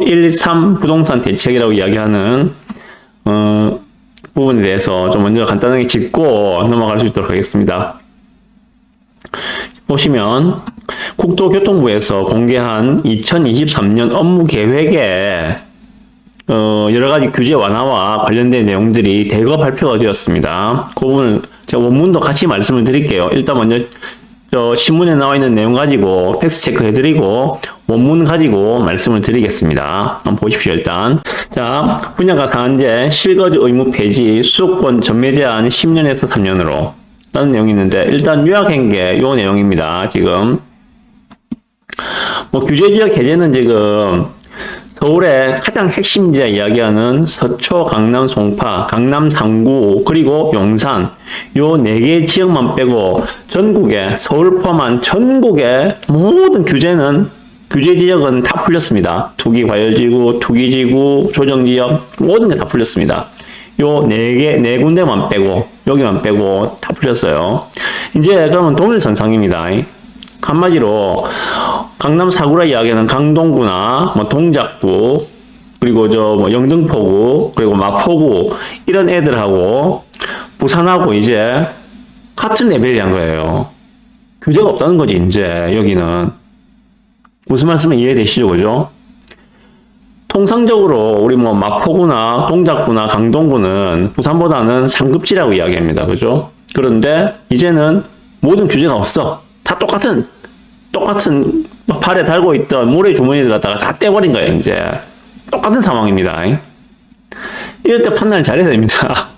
1, 2, 3 부동산 대책이라고 이야기하는 부분에 대해서 좀 먼저 간단하게 짚고 넘어갈 수 있도록 하겠습니다. 보시면 국토교통부에서 공개한 2023년 업무 계획에 여러 가지 규제 완화와 관련된 내용들이 대거 발표가 되었습니다. 그 부분을 제가 원문도 같이 말씀을 드릴게요. 일단 먼저 신문에 나와 있는 내용 가지고 팩스 체크 해드리고 원문 가지고 말씀을 드리겠습니다. 한번 보십시오. 일단 자, 분양가 상한제 실거주 의무 폐지 수도권 전매 제한 10년에서 3년으로 라는 내용이 있는데, 일단 요약한 게 요 내용입니다. 지금 규제 지역 해제는 지금 서울의 가장 핵심지라 이야기하는 서초, 강남, 송파, 강남 3구, 그리고 용산 요 4개 지역만 빼고 전국에, 서울 포함한 전국의 모든 규제 지역은 다 풀렸습니다. 투기 과열지구, 투기지구, 조정지역 모든 게 다 풀렸습니다. 요 4군데만 빼고, 여기만 빼고 다 풀렸어요. 이제 그러면 동일선상입니다. 한마디로 강남 4구라 이야기하는 강동구나 동작구, 그리고 영등포구, 그리고 마포구 이런 애들하고 부산하고 이제 같은 레벨이란 거예요. 규제가 없다는 거지. 이제 여기는 무슨 말씀은 이해되시죠, 그죠? 통상적으로 우리 마포구나 동작구나 강동구는 부산보다는 상급지라고 이야기합니다. 그죠? 그런데 이제는 모든 규제가 없어. 다 똑같은 팔에 달고 있던 모래 주머니를 갖다가 다 떼버린 거예요. 이제 똑같은 상황입니다. 이럴 때 판단을 잘해야 됩니다.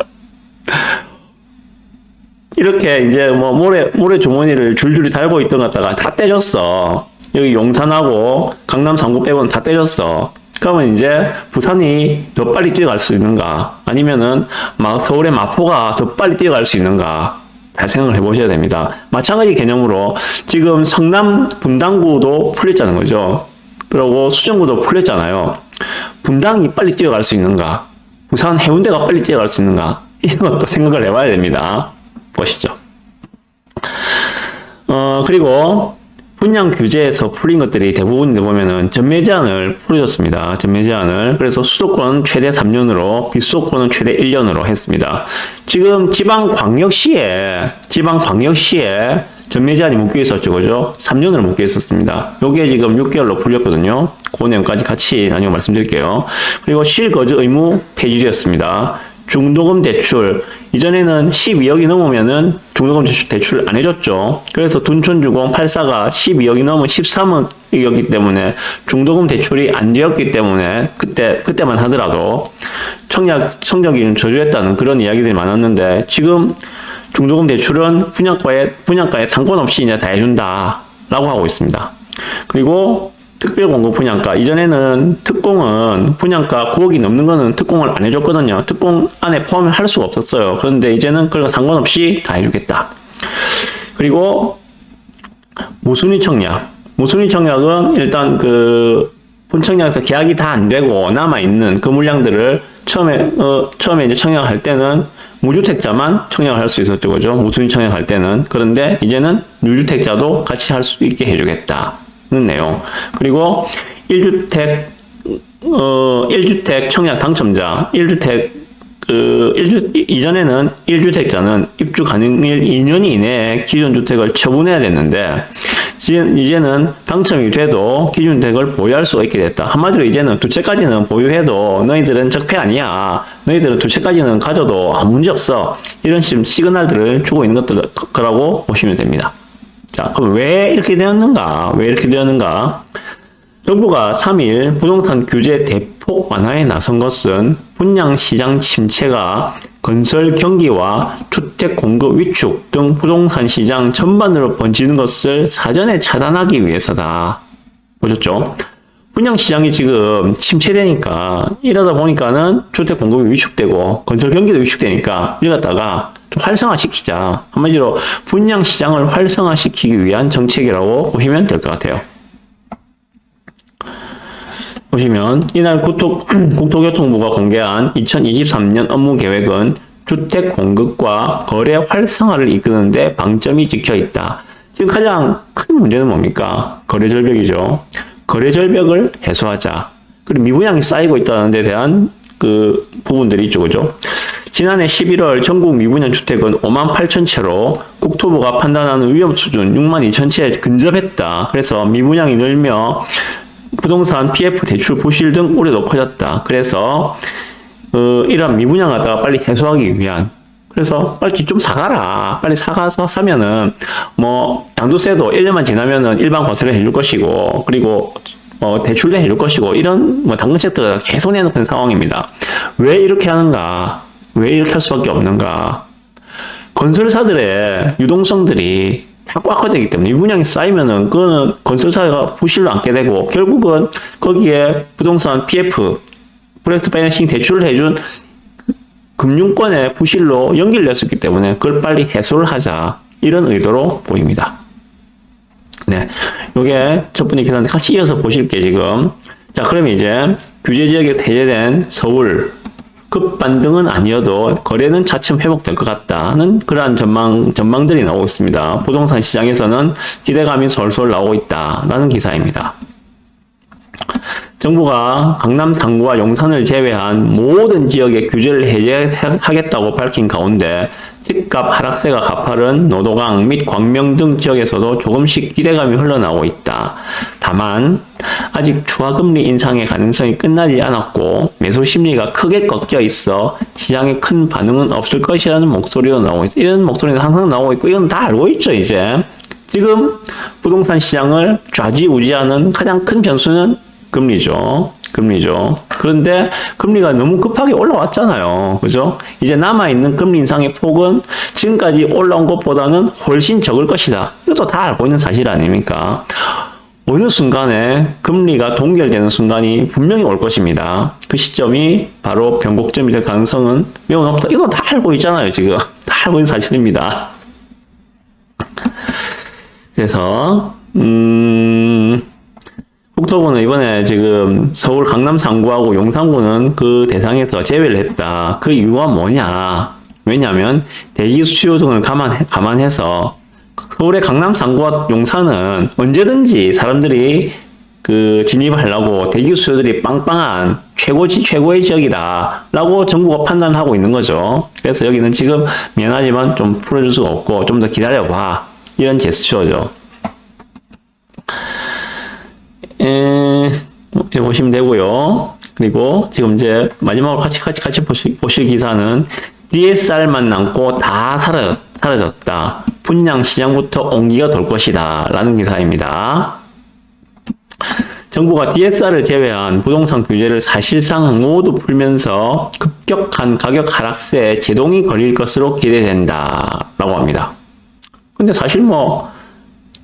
이렇게 이제 모래 주머니를 줄줄이 달고 있던 것 갖다가 다 떼줬어. 여기 용산하고 강남 3구 빼고는 다 떼줬어. 그러면 이제 부산이 더 빨리 뛰어갈 수 있는가? 아니면은 서울의 마포가 더 빨리 뛰어갈 수 있는가? 잘 생각을 해보셔야 됩니다. 마찬가지 개념으로 지금 성남 분당구도 풀렸다는 거죠. 그리고 수정구도 풀렸잖아요. 분당이 빨리 뛰어갈 수 있는가? 부산 해운대가 빨리 뛰어갈 수 있는가? 이런 것도 생각을 해봐야 됩니다. 보시죠. 그리고 분양 규제에서 풀린 것들이 대부분인데 보면은 전매 제한을 풀어줬습니다. 전매 제한을. 그래서 수도권 최대 3년으로, 비수도권은 최대 1년으로 했습니다. 지금 지방광역시에 전매 제한이 묶여 있었죠, 그죠? 3년으로 묶여 있었습니다. 요게 지금 6개월로 풀렸거든요. 그 내용까지 같이 나중에 말씀드릴게요. 그리고 실거주 의무 폐지되었습니다. 중도금 대출, 이전에는 12억이 넘으면은 중도금 대출 안 해줬죠. 그래서 둔촌주공 84가 12억이 넘으면 13억이었기 때문에 중도금 대출이 안 되었기 때문에 그때만 하더라도 성적이 좀 저조했다는 그런 이야기들이 많았는데, 지금 중도금 대출은 분양가에 상관없이 이제 다 해준다라고 하고 있습니다. 그리고 특별공급 분양가, 이전에는 특공은 분양가 9억이 넘는 거는 특공을 안 해줬거든요. 특공 안에 포함을 할 수가 없었어요. 그런데 이제는 그걸 상관없이 다 해주겠다. 그리고 무순위 청약은 일단 본청약에서 계약이 다 안 되고 남아있는 그 물량들을 처음에 이제 청약할 때는 무주택자만 청약을 할 수 있었죠, 그죠? 무순위 청약할 때는. 그런데 이제는 유주택자도 같이 할 수 있게 해주겠다. 내용. 그리고 1주택 청약 당첨자, 이전에는 1주택자는 입주 가능일 2년 이내에 기존 주택을 처분해야 됐는데, 이제는 당첨이 돼도 기존 주택을 보유할 수가 있게 됐다. 한마디로 이제는 두 채까지는 보유해도 너희들은 적폐 아니야. 너희들은 두 채까지는 가져도 아무 문제 없어. 이런 시그널들을 주고 있는 거라고 보시면 됩니다. 자, 그럼 왜 이렇게 되었는가? 정부가 3일 부동산 규제 대폭 완화에 나선 것은 분양시장 침체가 건설 경기와 주택 공급 위축 등 부동산 시장 전반으로 번지는 것을 사전에 차단하기 위해서다. 보셨죠? 분양시장이 지금 침체되니까, 이러다 보니까는 주택 공급이 위축되고 건설 경기도 위축되니까 이걸 갖다가 좀 활성화시키자. 한마디로 분양시장을 활성화시키기 위한 정책이라고 보시면 될 것 같아요. 보시면 이날 국토교통부가 공개한 2023년 업무 계획은 주택 공급과 거래 활성화를 이끄는 데 방점이 찍혀 있다. 지금 가장 큰 문제는 뭡니까? 거래 절벽이죠. 거래 절벽을 해소하자. 그리고 미분양이 쌓이고 있다는 데 대한 그 부분들이 있죠. 그죠? 지난해 11월 전국 미분양 주택은 58,000채로 국토부가 판단하는 위험 수준 62,000채에 근접했다. 그래서 미분양이 늘며 부동산 PF 대출 부실 등 우려도 커졌다. 그래서 이러한 미분양 갖다가 빨리 해소하기 위한, 그래서 빨리 좀 사가라. 빨리 사가서 사면은 뭐 양도세도 1년만 지나면은 일반 과세를 해줄 것이고, 그리고 대출도 해줄 것이고, 이런 뭐 당근책들을 계속 내놓고 있는 상황입니다. 왜 이렇게 하는가? 왜 이렇게 할 수밖에 없는가? 건설사들의 유동성들이 다 꽉화되기 때문에 미분양이 쌓이면은 그거는 건설사가 부실로 앉게 되고, 결국은 거기에 부동산 PF 프로젝트 파이낸싱 대출을 해준 금융권의 부실로 연결될 수 있기 때문에 그걸 빨리 해소를 하자, 이런 의도로 보입니다. 네, 요게 첫 번째 계산인데 같이 이어서 보실 게 지금, 자, 그러면 이제 규제 지역에 해제된 서울 급반등은 아니어도 거래는 차츰 회복될 것 같다는 그러한 전망들이 나오고 있습니다. 부동산 시장에서는 기대감이 솔솔 나오고 있다라는 기사입니다. 정부가 강남 상구와 용산을 제외한 모든 지역의 규제를 해제하겠다고 밝힌 가운데 집값 하락세가 가파른 노도강 및 광명 등 지역에서도 조금씩 기대감이 흘러나오고 있다. 다만 아직 추가금리 인상의 가능성이 끝나지 않았고 매수 심리가 크게 꺾여 있어 시장에 큰 반응은 없을 것이라는 목소리가 나오고 있다. 이런 목소리는 항상 나오고 있고 이건 다 알고 있죠. 이제 지금 부동산 시장을 좌지우지하는 가장 큰 변수는 금리죠. 그런데 금리가 너무 급하게 올라왔잖아요. 그죠? 이제 남아있는 금리 인상의 폭은 지금까지 올라온 것보다는 훨씬 적을 것이다. 이것도 다 알고 있는 사실 아닙니까? 어느 순간에 금리가 동결되는 순간이 분명히 올 것입니다. 그 시점이 바로 변곡점이 될 가능성은 매우 높다. 이거 다 알고 있잖아요. 지금 다 알고 있는 사실입니다. 그래서 국토부는 이번에 지금 서울 강남 상구하고 용산구는 그 대상에서 제외를 했다. 그 이유가 뭐냐? 왜냐하면 대기 수요 등을 감안해서 서울의 강남 상구와 용산은 언제든지 사람들이 그 진입하려고 대기 수요들이 빵빵한 최고의 지역이다라고 정부가 판단하고 있는 거죠. 그래서 여기는 지금 미안하지만 좀 풀어줄 수가 없고 좀 더 기다려봐, 이런 제스처죠. 이렇게 보시면 되고요. 그리고 지금 이제 마지막으로 같이 보실 기사는 DSR만 남고 다 사라졌다. 분양 시장부터 온기가 돌 것이다. 라는 기사입니다. 정부가 DSR을 제외한 부동산 규제를 사실상 모두 풀면서 급격한 가격 하락세에 제동이 걸릴 것으로 기대된다. 라고 합니다. 근데 사실 뭐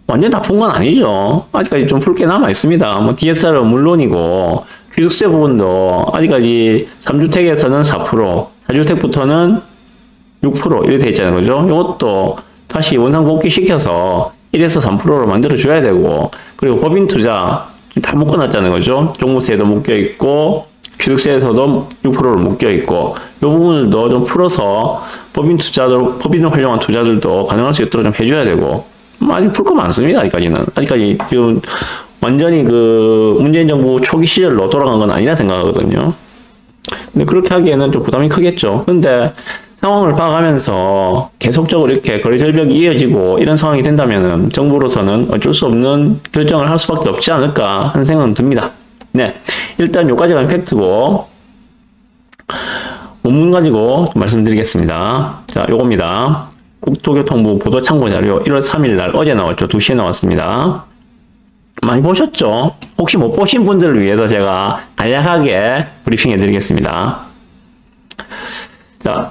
완전 다 푼 건 아니죠. 아직까지 좀 풀 게 남아 있습니다. 뭐 DSR은 물론이고 취득세 부분도 아직까지 3주택에서는 4%, 4주택부터는 6% 이렇게 돼 있잖아요. 그죠? 이것도 다시 원상복귀 시켜서 1에서 3%로 만들어 줘야 되고, 그리고 법인 투자 다 묶어놨잖아요. 그죠? 종부세도 묶여 있고 취득세에서도 6%를 묶여 있고, 이 부분들도 좀 풀어서 법인을 활용한 투자들도 가능할 수 있도록 좀 해줘야 되고, 아직 풀 거 많습니다. 아직까지 지금 완전히 그 문재인 정부 초기 시절로 돌아간 건 아니라 생각하거든요. 근데 그렇게 하기에는 좀 부담이 크겠죠. 근데 상황을 봐가면서 계속적으로 이렇게 거래 절벽이 이어지고 이런 상황이 된다면은 정부로서는 어쩔 수 없는 결정을 할 수밖에 없지 않을까 하는 생각은 듭니다. 네, 일단 요까지가 팩트고 원문 가지고 말씀드리겠습니다. 자, 요겁니다. 국토교통부 보도참고 자료 1월 3일 날 어제 나왔죠. 2시에 나왔습니다. 많이 보셨죠? 혹시 못 보신 분들을 위해서 제가 간략하게 브리핑 해드리겠습니다. 자,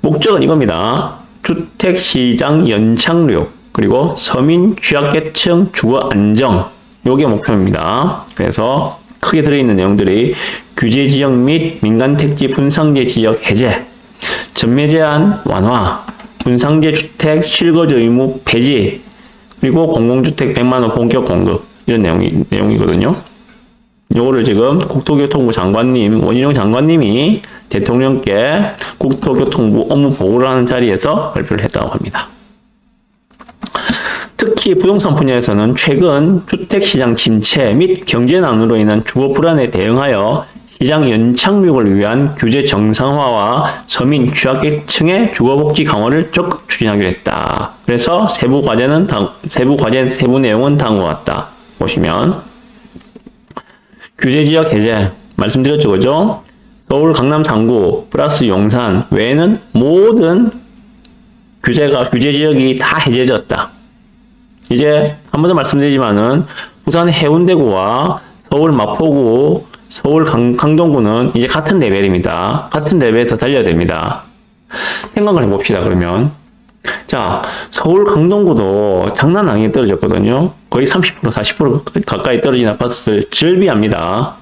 목적은 이겁니다. 주택시장 연착륙, 그리고 서민 취약계층 주거 안정, 요게 목표입니다. 그래서 크게 들어있는 내용들이 규제지역 및 민간택지 분상제 지역 해제, 전매 제한 완화, 분상제 주택 실거주 의무 폐지, 그리고 공공주택 100만원 본격 공급, 이런 내용이거든요. 요거를 지금 국토교통부 장관님, 원희룡 장관님이 대통령께 국토교통부 업무 보고를 하는 자리에서 발표를 했다고 합니다. 특히 부동산 분야에서는 최근 주택시장 침체 및 경제난으로 인한 주거 불안에 대응하여 시장 연착륙을 위한 규제 정상화와 서민 취약계층의 주거복지 강화를 적극 추진하기로 했다. 그래서 세부 내용은 다음과 같다. 보시면 규제지역 해제 말씀드렸죠, 그죠? 서울 강남 3구 플러스 용산 외에는 모든 규제지역이 다 해제되었다. 이제 한 번 더 말씀드리지만은 부산 해운대구와 서울 마포구, 서울 강동구는 이제 같은 레벨입니다. 같은 레벨에서 달려야 됩니다. 생각을 해봅시다. 그러면 자, 서울 강동구도 장난 아니게 떨어졌거든요. 거의 30% 40% 가까이 떨어진 아파트를 즐비합니다.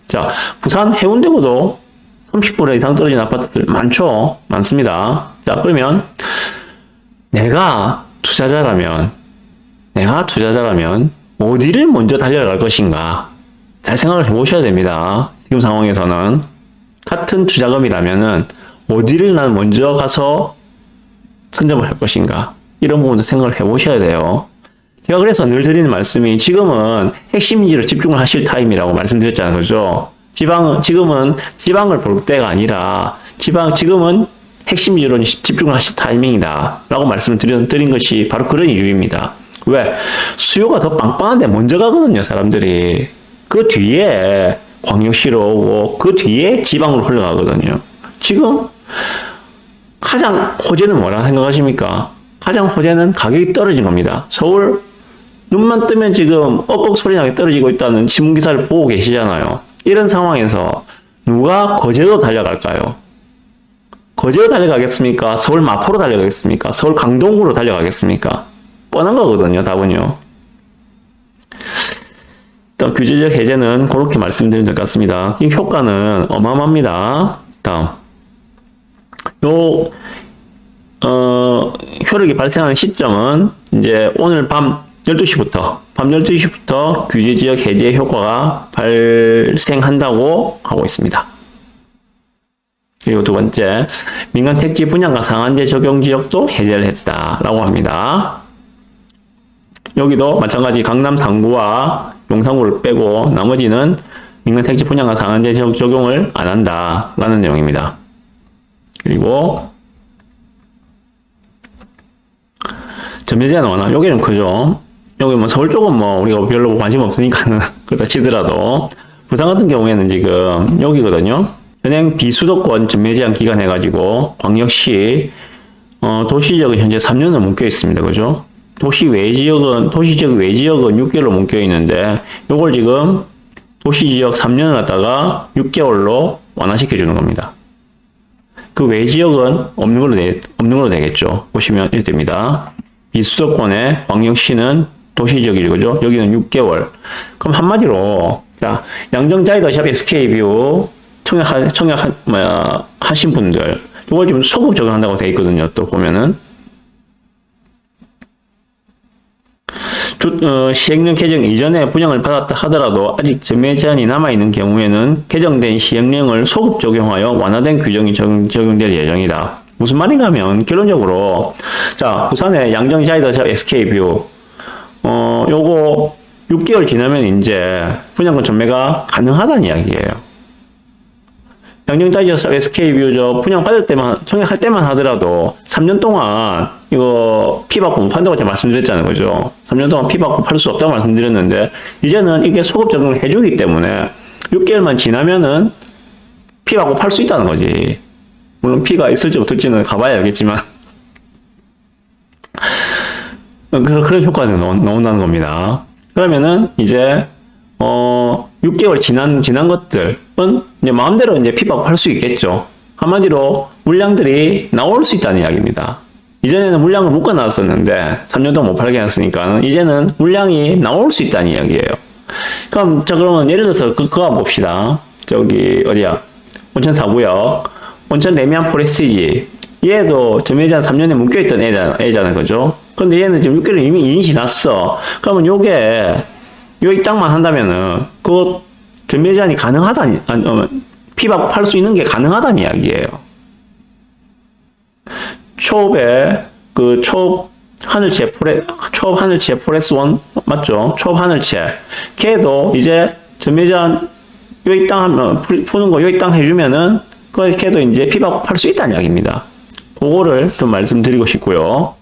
자, 부산 해운대구도 30% 이상 떨어진 아파트들 많습니다. 자, 그러면 내가 투자자라면 어디를 먼저 달려갈 것인가? 잘 생각을 해보셔야 됩니다. 지금 상황에서는 같은 투자금이라면은 어디를 난 먼저 가서 선점을 할 것인가? 이런 부분도 생각을 해보셔야 돼요. 제가 그래서 늘 드리는 말씀이 지금은 핵심 위주로 집중을 하실 타임이라고 말씀드렸잖아요. 그죠? 지금은 지방을 볼 때가 아니라 지금은 핵심 위주로 집중을 하실 타이밍이다. 라고 말씀을 드린 것이 바로 그런 이유입니다. 왜? 수요가 더 빵빵한데 먼저 가거든요, 사람들이. 그 뒤에 광역시로 오고, 그 뒤에 지방으로 흘러가거든요. 지금 가장 호재는 뭐라 생각하십니까? 가장 호재는 가격이 떨어진 겁니다. 서울 눈만 뜨면 지금 억억 소리 나게 떨어지고 있다는 신문기사를 보고 계시잖아요. 이런 상황에서 누가 거제도 달려갈까요? 거제도 달려가겠습니까? 서울 마포로 달려가겠습니까? 서울 강동구로 달려가겠습니까? 뻔한 거거든요, 답은요. 일단 규제적 해제는 그렇게 말씀드리면 될 것 같습니다. 이 효과는 어마어마합니다. 다음. 효력이 발생하는 시점은 이제 오늘 밤 12시부터 규제지역 해제 효과가 발생한다고 하고 있습니다. 그리고 두 번째, 민간 택지 분양가 상한제 적용 지역도 해제를 했다라고 합니다. 여기도 마찬가지 강남 3구와 용산구를 빼고 나머지는 민간 택지 분양가 상한제 적용을 안 한다라는 내용입니다. 그리고 점유제한 완화, 여기는 크죠. 여기 뭐 서울 쪽은 뭐 우리가 별로 관심 없으니까는 그렇다 치더라도 부산 같은 경우에는 지금 여기거든요. 현행 비수도권 전매 제한 기간 해가지고 광역시 도시지역은 현재 3년을 묶여 있습니다. 그죠? 도시지역 외 지역은 6개월로 묶여 있는데 요걸 지금 도시지역 3년을 갖다가 6개월로 완화시켜 주는 겁니다. 그 외 지역은 없는 걸로 되겠죠. 보시면 이렇게 됩니다. 비수도권의 광역시는 도시지역이죠. 그죠? 여기는 6개월. 그럼 한마디로 자, 양정자이더샵 SK뷰 하신 분들, 이걸 좀 소급 적용한다고 되어 있거든요. 또 보면은. 시행령 개정 이전에 분양을 받았다 하더라도 아직 전매 제한이 남아있는 경우에는 개정된 시행령을 소급 적용하여 완화된 규정이 적용될 예정이다. 무슨 말인가 하면, 결론적으로, 자, 부산의 양정자이더샵 SK뷰, 요거 6개월 지나면 이제 분양권 전매가 가능하다는 이야기예요. 양정자이더샵 SK뷰 분양 받을 때만, 청약할 때만 하더라도 3년 동안 이거 피 받고 못 판다고 제가 말씀드렸잖아요. 그죠? 3년 동안 피 받고 팔 수 없다고 말씀드렸는데, 이제는 이게 소급 적용을 해주기 때문에 6개월만 지나면은 피 받고 팔 수 있다는 거지. 물론 피가 있을지 없을지는 가봐야 알겠지만 그런 효과가 나온다는 겁니다. 그러면은 이제 6개월 지난 것들은 이제 마음대로 이제 피받고 할 수 있겠죠. 한마디로 물량들이 나올 수 있다는 이야기입니다. 이전에는 물량을 묶어 놨었는데 3년 동안 못 팔게 했으니까 이제는 물량이 나올 수 있다는 이야기예요. 그러면 예를 들어서 그거 한번 봅시다. 저기 어디야? 온천 4구역 온천 레미안 포레스티지, 얘도 점유제한 3년에 묶여있던 애잖아, 그죠? 근데 얘는 지금 6개월 이미 인시 났어. 그러면 요게, 이 땅만 한다면은, 그 점유제한이 가능하다니, 피 받고 팔 수 있는 게 가능하다는 이야기예요. 초업에, 초업 초업 하늘채 포레스 원 맞죠? 초업 하늘채. 걔도 이제 전매제한 요이 땅 하면 푸는 거 요이 땅 해주면은 걔도 이제 피 받고 팔 수 있다는 이야기입니다. 그거를 좀 말씀드리고 싶고요.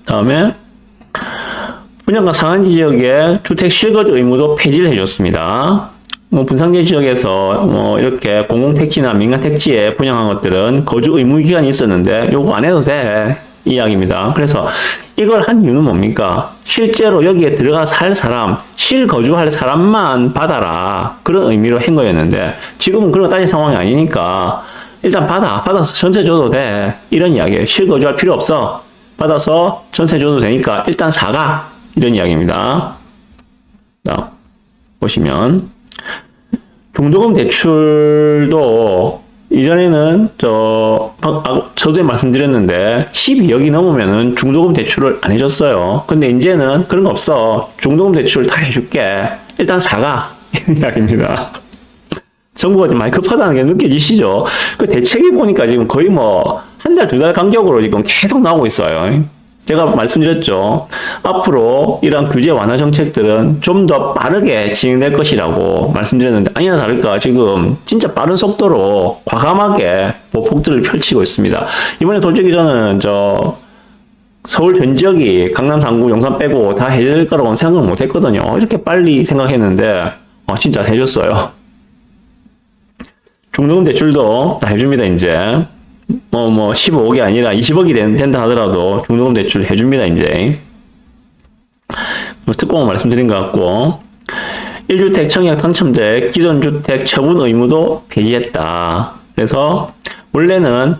다음에 분양가 상한지 지역에 주택 실거주 의무도 폐지를 해줬습니다. 분상제 지역에서 이렇게 공공택지나 민간택지에 분양한 것들은 거주 의무 기간이 있었는데 요거 안 해도 돼 이야기입니다. 그래서 이걸 한 이유는 뭡니까? 실제로 여기에 들어가 살 사람, 실거주할 사람만 받아라 그런 의미로 한 거였는데 지금은 그런 따질 상황이 아니니까 일단 받아서 전세 줘도 돼 이런 이야기예요. 실거주할 필요 없어. 받아서 전세 줘도 되니까 일단 사가 이런 이야기입니다. 자, 보시면 중도금 대출도 이전에는 저도에 말씀드렸는데 12억이 넘으면은 중도금 대출을 안 해줬어요. 근데 이제는 그런 거 없어. 중도금 대출 다 해줄게. 일단 사가 이런 이야기입니다. 정부가 좀 많이 급하다는 게 느껴지시죠? 그 대책이 보니까 지금 거의 한 달, 두 달 간격으로 지금 계속 나오고 있어요. 제가 말씀드렸죠. 앞으로 이런 규제 완화 정책들은 좀 더 빠르게 진행될 것이라고 말씀드렸는데 아니나 다를까 지금 진짜 빠른 속도로 과감하게 보폭들을 펼치고 있습니다. 이번에 솔직히 저는 서울 전 지역이 강남, 상구, 용산 빼고 다 해줄 거라고는 생각을 못 했거든요. 이렇게 빨리 생각했는데 진짜 해줬어요. 중도금 대출도 다 해줍니다, 이제. 15억이 아니라 20억이 된다 하더라도 중도금 대출 해줍니다, 이제. 특공을 말씀드린 것 같고, 1주택 청약 당첨자의 기존 주택 처분 의무도 폐지했다. 그래서, 원래는,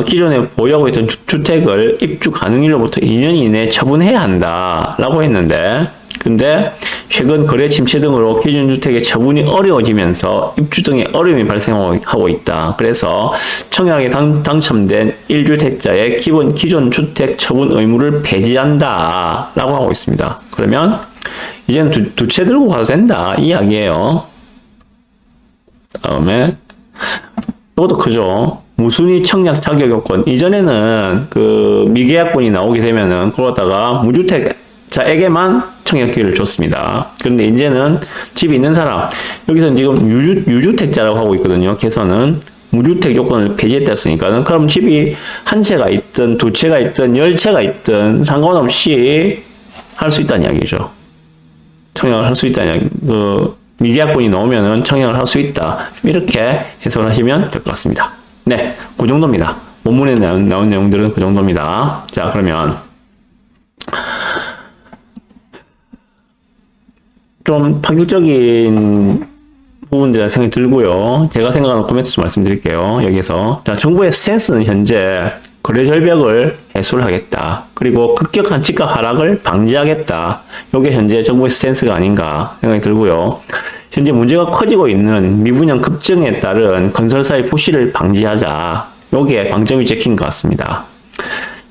기존에 보유하고 있던 주택을 입주 가능일로부터 2년 이내에 처분해야 한다. 라고 했는데, 근데 최근 거래 침체 등으로 기존 주택의 처분이 어려워지면서 입주 등의 어려움이 발생하고 있다. 그래서 청약에 당첨된 1주택자의 기존 주택 처분 의무를 폐지한다. 라고 하고 있습니다. 그러면 이제는 두 채 들고 가도 된다. 이 이야기예요. 다음에 이것도 크죠. 무순위 청약 자격 요건. 이전에는 미계약권이 나오게 되면은 그러다가 무주택자에게만 청약 기회를 줬습니다. 그런데 이제는 집이 있는 사람, 여기서는 지금 유주택자라고 하고 있거든요. 개선은 무주택 요건을 폐지했다 했으니까는 그럼 집이 한 채가 있든 두 채가 있든 10채가 있든 상관없이 할 수 있다는 이야기죠. 청약을 할 수 있다는 이야기. 미계약권이 나오면은 청약을 할 수 있다. 이렇게 해석을 하시면 될 것 같습니다. 네, 그 정도입니다. 원문에 나온 내용들은 그 정도입니다. 자, 그러면 좀 파격적인 부분들 생각이 들고요. 제가 생각하는 코멘트 좀 말씀드릴게요. 여기서 자, 정부의 스탠스는 현재 거래 절벽을 해소를 하겠다. 그리고 급격한 집값 하락을 방지하겠다. 이게 현재 정부의 스탠스가 아닌가 생각이 들고요. 현재 문제가 커지고 있는 미분양 급증에 따른 건설사의 부실을 방지하자. 요게 방점이 찍힌 것 같습니다.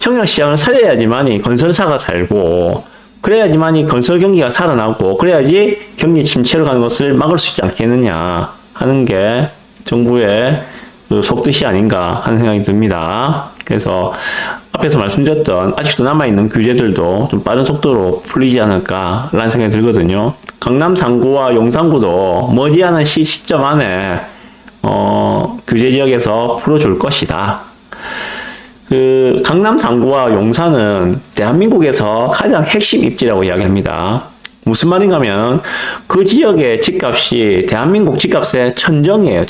청약시장을 살려야지만이 건설사가 살고 그래야지만이 건설 경기가 살아나고 그래야지 경기 침체로 가는 것을 막을 수 있지 않겠느냐 하는 게 정부의 속뜻이 아닌가 하는 생각이 듭니다. 그래서 앞에서 말씀드렸던 아직도 남아있는 규제들도 좀 빠른 속도로 풀리지 않을까라는 생각이 들거든요. 강남 상구와 용산구도 머지않은 시점 안에 규제 지역에서 풀어줄 것이다. 강남 상구와 용산은 대한민국에서 가장 핵심 입지라고 이야기합니다. 무슨 말인가 하면 그 지역의 집값이 대한민국 집값의 천정이에요.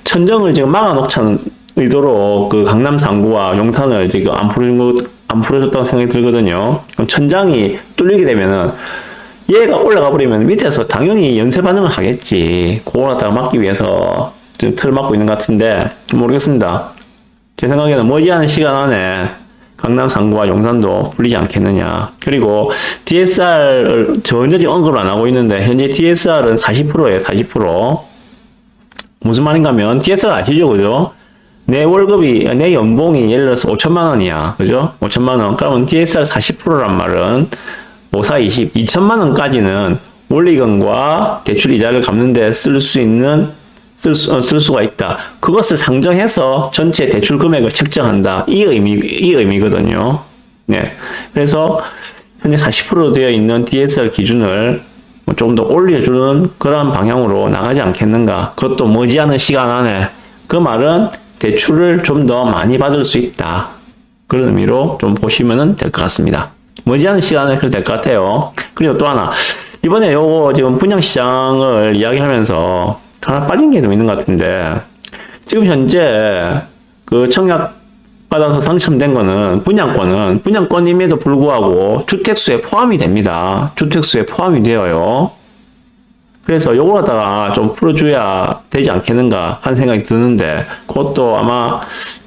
천정을 지금 막아놓자는 의도로 강남 상구와 용산을 지금 안 풀어줬다고 생각이 들거든요. 그럼 천장이 뚫리게 되면은 얘가 올라가 버리면 밑에서 당연히 연쇄 반응을 하겠지. 그걸 갖다가 막기 위해서 지금 틀을 막고 있는 것 같은데 모르겠습니다. 제 생각에는 머지않은 시간 안에 강남 상구와 용산도 풀리지 않겠느냐. 그리고 DSR을 전혀 언급을 안 하고 있는데 현재 DSR은 40%예요. 40%. 무슨 말인가 하면 DSR 아시죠? 그죠? 내 연봉이 예를 들어서 5천만 원이야. 그죠? 5천만 원. 그러면 DSR 40%란 말은 5,4,20, 2천만 원까지는 원리금과 대출 이자를 갚는 데 쓸 수 있는 쓸 수가 있다. 그것을 상정해서 전체 대출 금액을 책정한다. 이 의미거든요. 네. 그래서 현재 40% 되어 있는 DSR 기준을 좀 더 올려주는 그런 방향으로 나가지 않겠는가. 그것도 머지않은 시간 안에. 그 말은 대출을 좀 더 많이 받을 수 있다. 그런 의미로 좀 보시면 될 것 같습니다. 머지않은 시간에 그래도 될 것 같아요. 그리고 또 하나. 이번에 요거 지금 분양시장을 이야기하면서 하나 빠진 게 좀 있는 것 같은데, 지금 현재 그 청약 받아서 당첨된 거는 분양권임에도 불구하고 주택수에 포함이 됩니다. 주택수에 포함이 되어요. 그래서 요걸 갖다가 좀 풀어줘야 되지 않겠는가 하는 생각이 드는데, 그것도 아마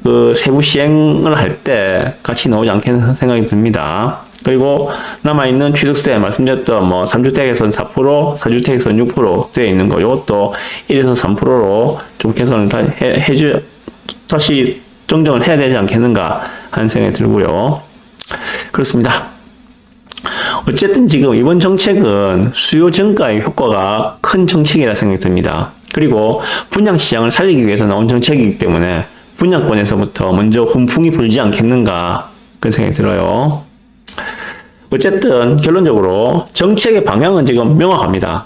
그 세부 시행을 할 때 같이 나오지 않겠는 생각이 듭니다. 그리고 남아있는 취득세 말씀드렸던 뭐 3주택에서는 4%, 4주택에서는 6% 되어 있는 거, 이것도 1에서 3%로 좀 개선을 다시 정정을 해야 되지 않겠는가 하는 생각이 들고요. 그렇습니다. 어쨌든 지금 이번 정책은 수요 증가의 효과가 큰 정책이라 생각이 듭니다. 그리고 분양시장을 살리기 위해서 나온 정책이기 때문에 분양권에서부터 먼저 훈풍이 불지 않겠는가 그런 생각이 들어요. 어쨌든 결론적으로 정책의 방향은 지금 명확합니다.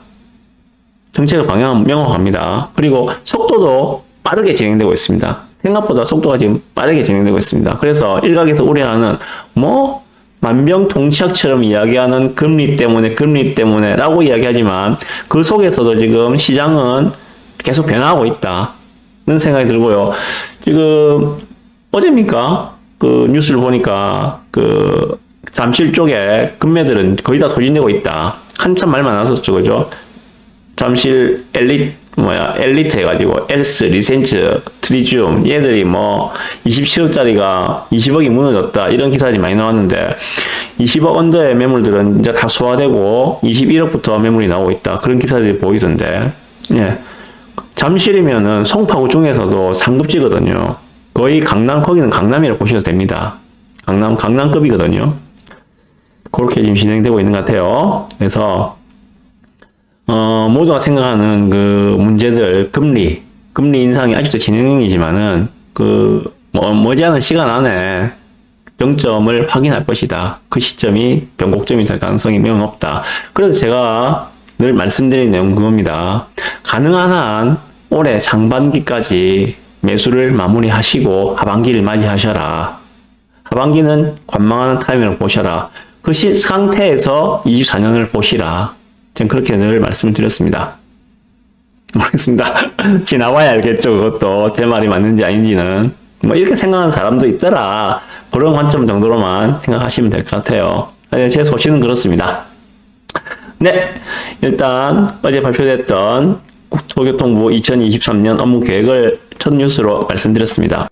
정책의 방향은 명확합니다. 그리고 속도도 빠르게 진행되고 있습니다. 생각보다 속도가 지금 빠르게 진행되고 있습니다. 그래서 일각에서 우려하는 만병통치약처럼 이야기하는 금리 때문에 라고 이야기하지만 그 속에서도 지금 시장은 계속 변화하고 있다는 생각이 들고요. 지금 어제입니까? 그 뉴스를 보니까 그 잠실 쪽에 금매들은 거의 다 소진되고 있다. 한참 말 많았었죠, 그죠? 잠실 엘리트 해가지고 엘스, 리센츠, 트리지움 얘들이 뭐 27억짜리가 20억이 무너졌다 이런 기사들이 많이 나왔는데 20억 언더의 매물들은 이제 다 소화되고 21억부터 매물이 나오고 있다 그런 기사들이 보이던데, 예. 잠실이면은 송파구 중에서도 상급지거든요. 거의 거기는 강남이라고 보셔도 됩니다. 강남급이거든요. 그렇게 지금 진행되고 있는 것 같아요. 그래서 모두가 생각하는 그 문제들, 금리 인상이 아직도 진행이지만은 머지않은 시간 안에 정점을 확인할 것이다. 그 시점이 변곡점이 될 가능성이 매우 높다. 그래서 제가 늘 말씀드린 내용은 그겁니다. 가능한 한 올해 상반기까지 매수를 마무리하시고 하반기를 맞이하셔라. 하반기는 관망하는 타이밍을 보셔라. 그 상태에서 24년을 보시라. 저는 그렇게 늘 말씀을 드렸습니다. 모르겠습니다. 지나봐야 알겠죠. 그것도 제 말이 맞는지 아닌지는. 뭐 이렇게 생각하는 사람도 있더라. 그런 관점 정도로만 생각하시면 될 것 같아요. 제 소신은 그렇습니다. 네, 일단 어제 발표됐던 국토교통부 2023년 업무 계획을 첫 뉴스로 말씀드렸습니다.